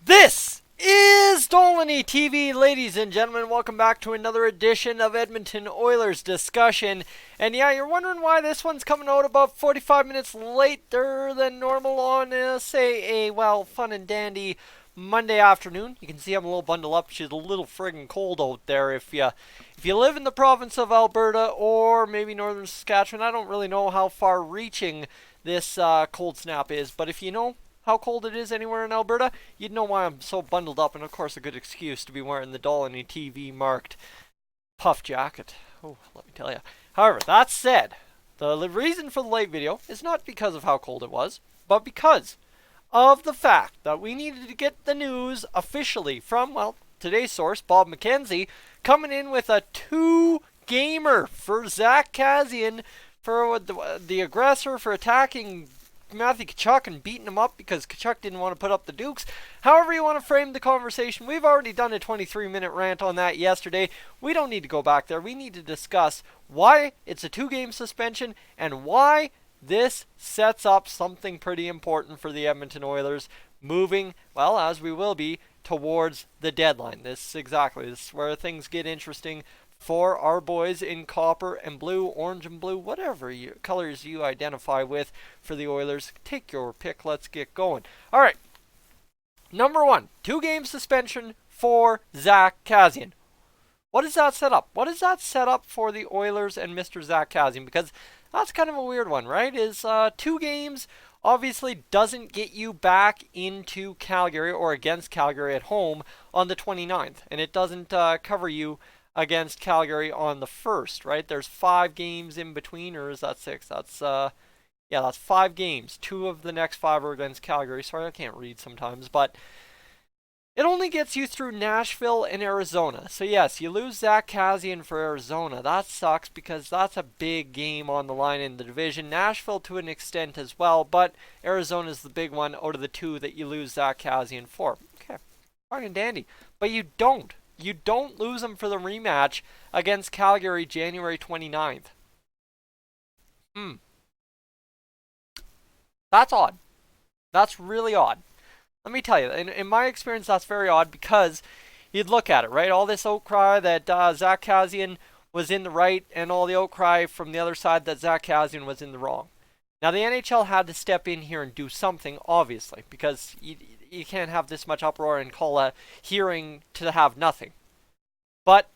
This is Dolynny TV, ladies and gentlemen. Welcome back to another edition of Edmonton Oilers discussion. And yeah, you're wondering why this one's coming out about 45 minutes later than normal on, say, a, fun and dandy Monday afternoon. You can see I'm a little bundled up. It's a little friggin' cold out there. If you live in the province of Alberta or maybe northern Saskatchewan, I don't really know how far reaching this cold snap is. But if you know how cold it is anywhere in Alberta, you'd know why I'm so bundled up, and of course a good excuse to be wearing the Dolynny TV marked puff jacket. Oh, let me tell you. However, that said, the reason for the late video is not because of how cold it was, but because of the fact that we needed to get the news officially from, well, today's source, Bob McKenzie, coming in with a 2-gamer for Zack Kassian for the aggressor for attacking Matthew Tkachuk and beating him up because Tkachuk didn't want to put up the Dukes. However you want to frame the conversation, we've already done a 23-minute rant on that yesterday. We don't need to go back there. We need to discuss why it's a 2-game suspension and why this sets up something pretty important for the Edmonton Oilers moving, well, as we will be, towards the deadline. This is where things get interesting for our boys in copper and blue, orange and blue, whatever colors you identify with for the Oilers. Take your pick. Let's get going. All right. Number 1, 2-game suspension for Zack Kassian. What does that set up? What does that set up for the Oilers and Mr. Zack Kassian? Because that's kind of a weird one, right? 2 games obviously doesn't get you back into Calgary or against Calgary at home on the 29th. And it doesn't cover you against Calgary on the 1st, right? There's 5 games in between, or is that 6? That's 5 games. 2 of the next 5 are against Calgary. Sorry, I can't read sometimes, but it only gets you through Nashville and Arizona. So yes, you lose Zack Kassian for Arizona. That sucks because that's a big game on the line in the division. Nashville to an extent as well, but Arizona's the big one out of the 2 that you lose Zack Kassian for. Okay, fine and dandy. But you don't. You don't lose him for the rematch against Calgary January 29th. That's odd. That's really odd. Let me tell you, in my experience, that's very odd because you'd look at it, right? All this outcry that Zack Kassian was in the right and all the outcry from the other side that Zack Kassian was in the wrong. Now, the NHL had to step in here and do something, obviously, because you can't have this much uproar and call a hearing to have nothing. But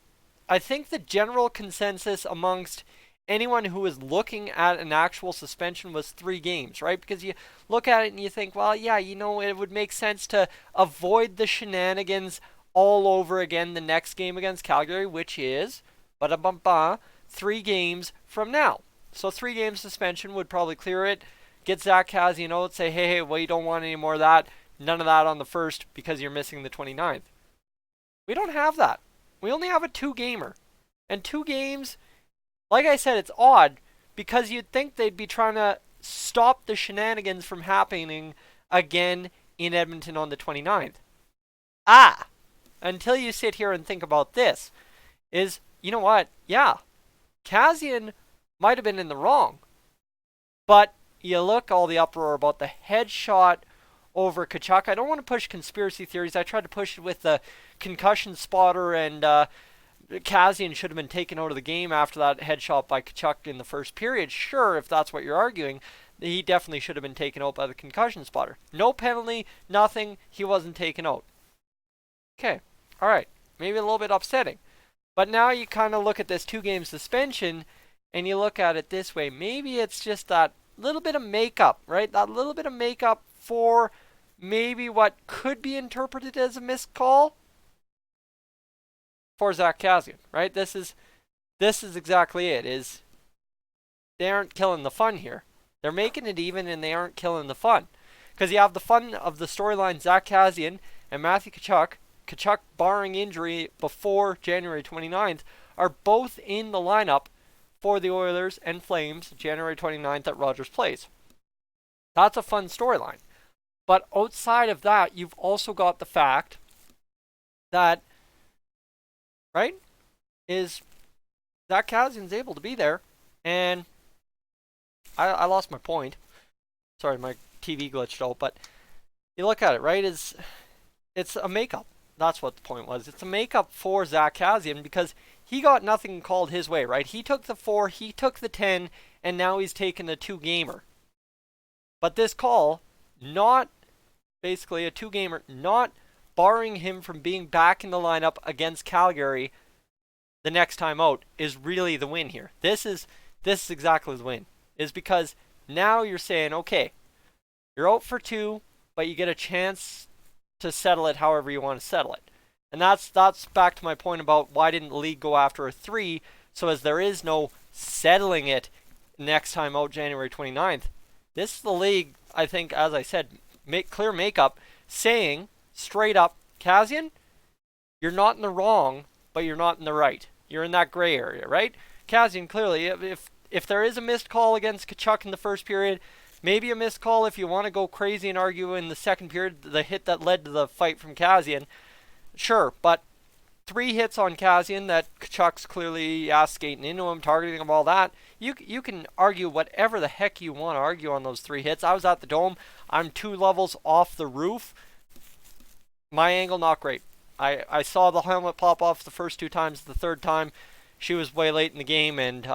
I think the general consensus amongst anyone who is looking at an actual suspension was 3 games, right? Because you look at it and you think, well, yeah, it would make sense to avoid the shenanigans all over again the next game against Calgary, which is 3 games from now. So 3 game suspension would probably clear it. Get Zack Kassian out, say, hey, well, you don't want any more of that. None of that on the 1st because you're missing the 29th. We don't have that. We only have a 2-gamer. And 2 games, like I said, it's odd because you'd think they'd be trying to stop the shenanigans from happening again in Edmonton on the 29th. Until you sit here and think about this, is, you know what? Yeah, Kassian might have been in the wrong. But you look all the uproar about the headshot over Tkachuk. I don't want to push conspiracy theories. I tried to push it with the concussion spotter and Kassian should have been taken out of the game after that headshot by Tkachuk in the first period. Sure, if that's what you're arguing, he definitely should have been taken out by the concussion spotter. No penalty, nothing. He wasn't taken out. Okay, all right. Maybe a little bit upsetting. But now you kind of look at this 2-game suspension and you look at it this way. Maybe it's just that little bit of makeup, right? That little bit of makeup for maybe what could be interpreted as a missed call for Zack Kassian, right? This is exactly it. Is they aren't killing the fun here. They're making it even and they aren't killing the fun. Because you have the fun of the storyline Zack Kassian and Matthew Tkachuk barring injury before January 29th, are both in the lineup for the Oilers and Flames January 29th at Rogers Place. That's a fun storyline. But outside of that, you've also got the fact that, right, is Zack Kassian's able to be there. And I lost my point. Sorry, my TV glitched out. But you look at it, right, is it's a makeup. That's what the point was. It's a makeup for Zack Kassian because he got nothing called his way, right? He took the 4, he took the 10, and now he's taken a 2-gamer. But this call, not basically a 2-gamer, not barring him from being back in the lineup against Calgary the next time out, is really the win here. This is exactly the win. Is because now you're saying, okay, you're out for 2, but you get a chance to settle it however you want to settle it. And that's back to my point about why didn't the league go after a 3, so as there is no settling it next time out January 29th. This is the league, I think, as I said, clear makeup, saying straight up, Kassian, you're not in the wrong, but you're not in the right. You're in that gray area, right? Kassian, clearly, if there is a missed call against Tkachuk in the first period, maybe a missed call if you want to go crazy and argue in the second period, the hit that led to the fight from Kassian, sure, but 3 hits on Kassian that Tkachuk's clearly ass skating into him, targeting him, all that. You can argue whatever the heck you want to argue on those 3 hits. I was at the Dome. I'm 2 levels off the roof. My angle, not great. I saw the helmet pop off the first 2 times. The third time, she was way late in the game, and,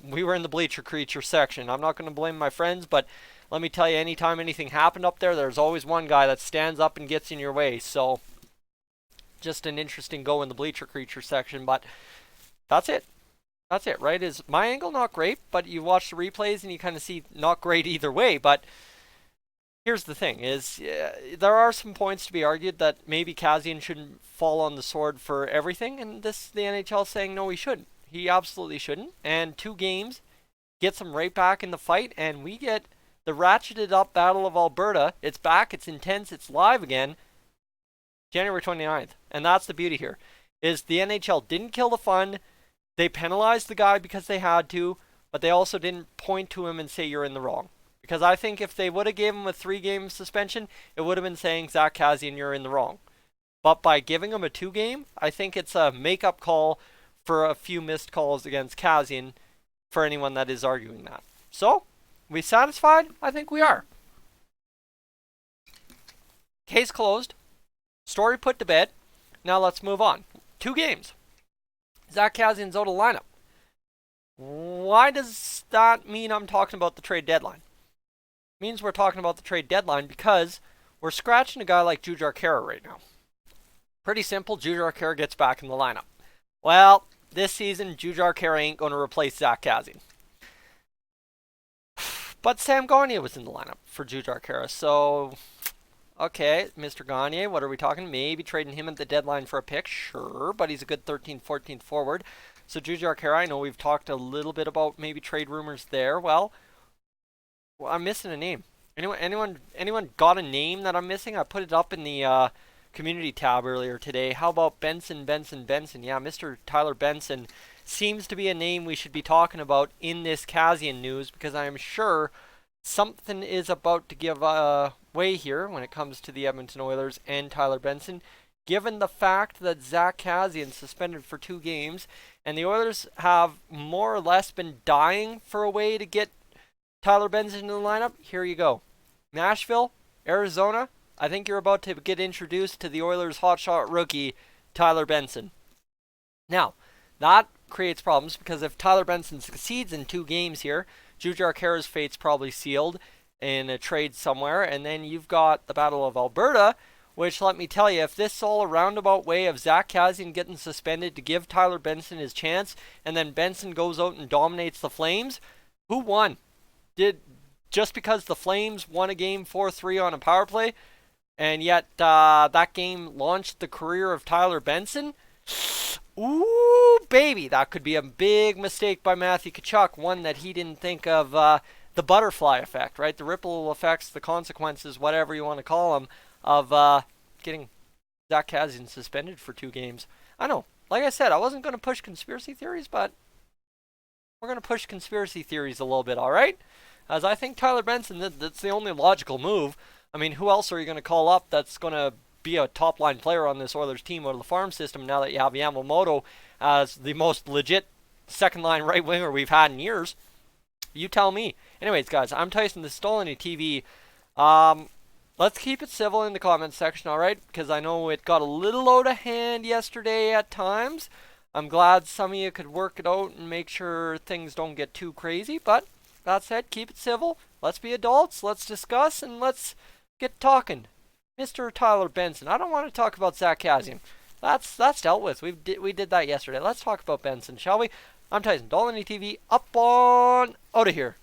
we were in the bleacher creature section. I'm not going to blame my friends, but let me tell you, anytime anything happened up there, there's always one guy that stands up and gets in your way. So, just an interesting go in the bleacher creature section, but that's it. That's it, right? Is my angle not great, but you watch the replays and you kind of see not great either way. But here's the thing: is there are some points to be argued that maybe Kassian shouldn't fall on the sword for everything, and the NHL saying no, he shouldn't. He absolutely shouldn't. And 2 games gets him right back in the fight, and we get the ratcheted up Battle of Alberta. It's back. It's intense. It's live again. January 29th. And that's the beauty here, is the NHL didn't kill the fun. They penalized the guy because they had to, but they also didn't point to him and say you're in the wrong. Because I think if they would have gave him a 3-game suspension, it would have been saying, Zack Kassian, you're in the wrong. But by giving him a 2-game, I think it's a make-up call for a few missed calls against Kassian for anyone that is arguing that. So, we satisfied? I think we are. Case closed. Story put to bed. Now let's move on. 2 games. Zack Kassian's out of lineup. Why does that mean I'm talking about the trade deadline? It means we're talking about the trade deadline because we're scratching a guy like Jujhar Khaira right now. Pretty simple, Jujhar Khaira gets back in the lineup. Well, this season, Jujhar Khaira ain't going to replace Zack Kassian. But Sam Gagner was in the lineup for Jujhar Khaira, so okay, Mr. Gagner, what are we talking? Maybe trading him at the deadline for a pick, sure, but he's a good 13th, 14th forward. So Jujhar Khaira, I know we've talked a little bit about maybe trade rumors there. Well, I'm missing a name. Anyone got a name that I'm missing? I put it up in the community tab earlier today. How about Benson? Yeah, Mr. Tyler Benson seems to be a name we should be talking about in this Kassian news, because I am sure something is about to give way here when it comes to the Edmonton Oilers and Tyler Benson, given the fact that Zack Kassian suspended for 2 games, and the Oilers have more or less been dying for a way to get Tyler Benson in the lineup. Here you go. Nashville, Arizona, I think you're about to get introduced to the Oilers' hotshot rookie, Tyler Benson. Now, that creates problems, because if Tyler Benson succeeds in 2 games here, Jujhar Khaira's fate's probably sealed in a trade somewhere, and then you've got the Battle of Alberta, which, let me tell you, if this is all a roundabout way of Zack Kassian getting suspended to give Tyler Benson his chance, and then Benson goes out and dominates the Flames, who won? Did just because the Flames won a game 4-3 on a power play, and yet that game launched the career of Tyler Benson? Ooh, baby, that could be a big mistake by Matthew Tkachuk, one that he didn't think of, the butterfly effect, right? The ripple effects, the consequences, whatever you want to call them, of getting Zack Kassian suspended for 2 games. I know, like I said, I wasn't going to push conspiracy theories, but we're going to push conspiracy theories a little bit, all right? As I think Tyler Benson, that's the only logical move. I mean, who else are you going to call up that's going to be a top-line player on this Oilers team out of the farm system now that you have Yamamoto as the most legit second-line right winger we've had in years? You tell me. Anyways, guys, I'm Tyson, this is Dolynny TV. Let's keep it civil in the comments section, alright? Because I know it got a little out of hand yesterday at times. I'm glad some of you could work it out and make sure things don't get too crazy. But that said, keep it civil. Let's be adults. Let's discuss and let's get talking. Mr. Tyler Benson. I don't want to talk about Zack Kassian. That's dealt with. We did that yesterday. Let's talk about Benson, shall we? I'm Tyson, Dolynny TV, up on out of here.